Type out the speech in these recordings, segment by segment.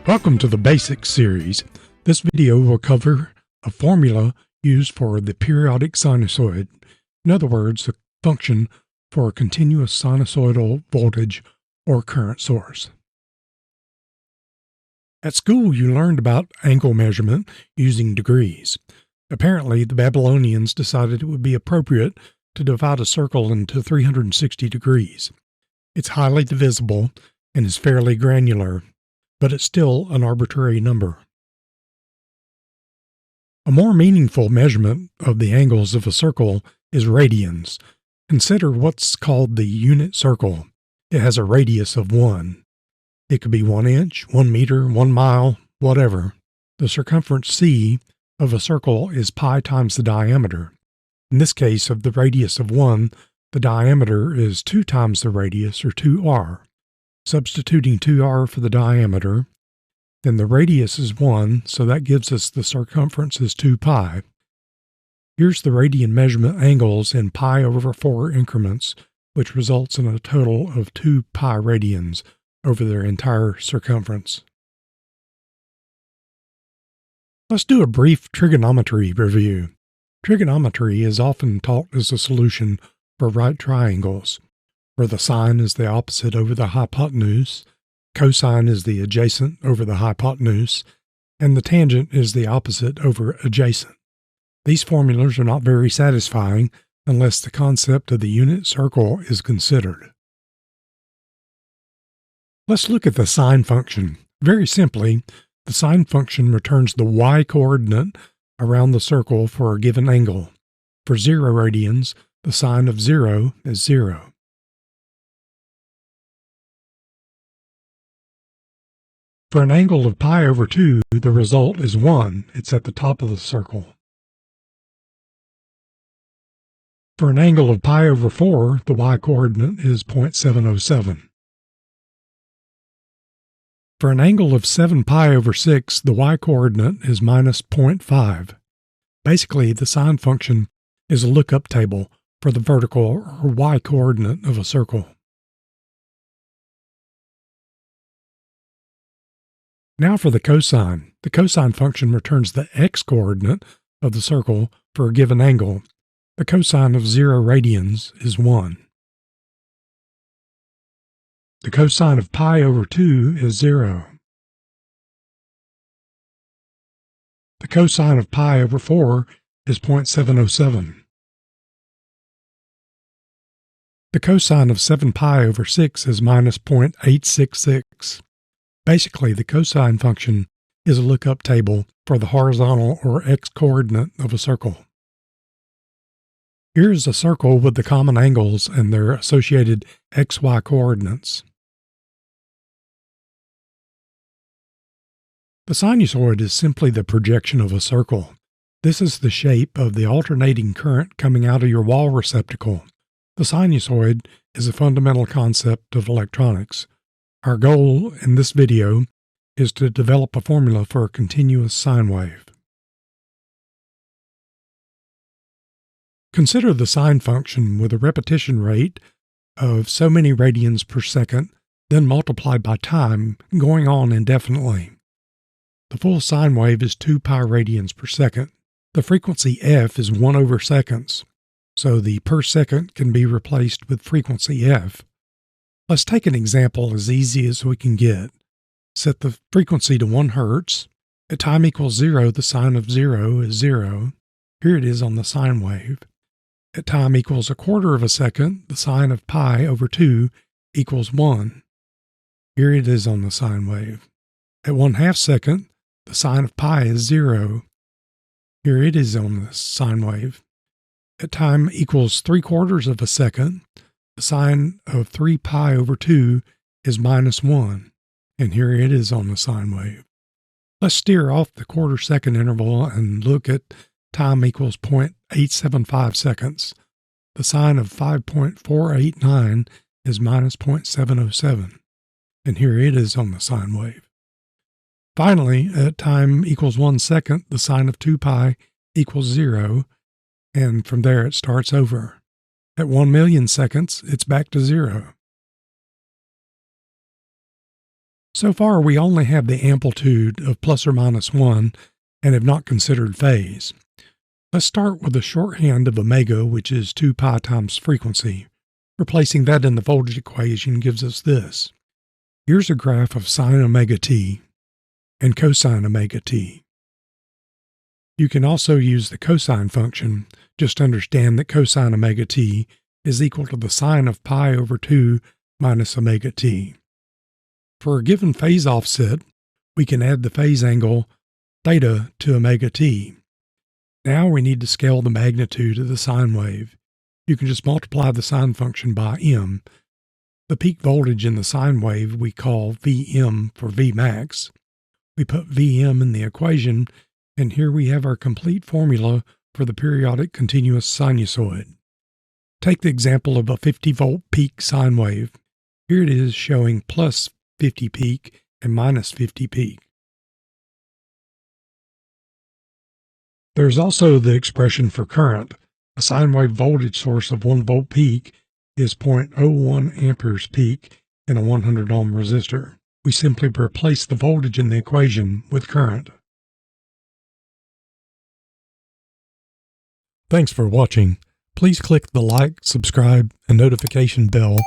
Welcome to the Basics series. This video will cover a formula used for the periodic sinusoid. In other words, a function for a continuous sinusoidal voltage or current source. At school, you learned about angle measurement using degrees. Apparently, the Babylonians decided it would be appropriate to divide a circle into 360 degrees. It's highly divisible and is fairly granular, but it's still an arbitrary number. A more meaningful measurement of the angles of a circle is radians. Consider what's called the unit circle. It has a radius of 1. It could be 1 inch, 1 meter, 1 mile, whatever. The circumference c of a circle is pi times the diameter. In this case, of the radius of 1, the diameter is 2 times the radius, or 2r. Substituting 2r for the diameter, then the radius is 1, so that gives us the circumference is 2 pi. Here's the radian measurement angles in pi over 4 increments, which results in a total of 2 pi radians over their entire circumference. Let's do a brief trigonometry review. Trigonometry is often taught as a solution for right triangles, where the sine is the opposite over the hypotenuse, cosine is the adjacent over the hypotenuse, and the tangent is the opposite over adjacent. These formulas are not very satisfying unless the concept of the unit circle is considered. Let's look at the sine function. Very simply, the sine function returns the y-coordinate around the circle for a given angle. For 0 radians, the sine of 0 is 0. For an angle of pi over 2, the result is 1. It's at the top of the circle. For an angle of pi over 4, the y-coordinate is 0.707. For an angle of 7 pi over 6, the y-coordinate is minus 0.5. Basically, the sine function is a lookup table for the vertical or y-coordinate of a circle. Now for the cosine. The cosine function returns the x-coordinate of the circle for a given angle. The cosine of 0 radians is 1. The cosine of pi over 2 is 0. The cosine of pi over 4 is 0.707. The cosine of 7 pi over 6 is minus 0.866. Basically, the cosine function is a lookup table for the horizontal or x-coordinate of a circle. Here is a circle with the common angles and their associated xy coordinates. The sinusoid is simply the projection of a circle. This is the shape of the alternating current coming out of your wall receptacle. The sinusoid is a fundamental concept of electronics. Our goal in this video is to develop a formula for a continuous sine wave. Consider the sine function with a repetition rate of so many radians per second, then multiplied by time, going on indefinitely. The full sine wave is 2 pi radians per second. The frequency f is 1 over seconds, so the per second can be replaced with frequency f. Let's take an example as easy as we can get. Set the frequency to 1 hertz. At time equals 0, the sine of 0 is 0. Here it is on the sine wave. At time equals a quarter of a second, the sine of pi over 2 equals 1. Here it is on the sine wave. At 1/2 second, the sine of pi is 0. Here it is on the sine wave. At time equals 3/4 of a second, the sine of 3 pi over 2 is minus 1. And here it is on the sine wave. Let's steer off the quarter second interval and look at time equals 0.875 seconds. The sine of 5.489 is minus 0.707. And here it is on the sine wave. Finally, at time equals 1 second, the sine of 2 pi equals 0, and from there it starts over. At 1 million seconds, it's back to 0. So far, we only have the amplitude of plus or minus 1 and have not considered phase. Let's start with the shorthand of omega, which is 2 pi times frequency. Replacing that in the voltage equation gives us this. Here's a graph of sine omega t and cosine omega t. You can also use the cosine function. Just understand that cosine omega t is equal to the sine of pi over 2 minus omega t. For a given phase offset, we can add the phase angle theta to omega t. Now we need to scale the magnitude of the sine wave. You can just multiply the sine function by m. The peak voltage in the sine wave we call Vm for Vmax. We put Vm in the equation, and here we have our complete formula for the periodic continuous sinusoid. Take the example of a 50-volt peak sine wave. Here it is showing plus 50 peak and minus 50 peak. There's also the expression for current. A sine wave voltage source of 1 volt peak is 0.01 amperes peak in a 100 ohm resistor. We simply replace the voltage in the equation with current. Thanks for watching. Please click the like, subscribe, and notification bell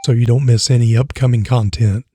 so you don't miss any upcoming content.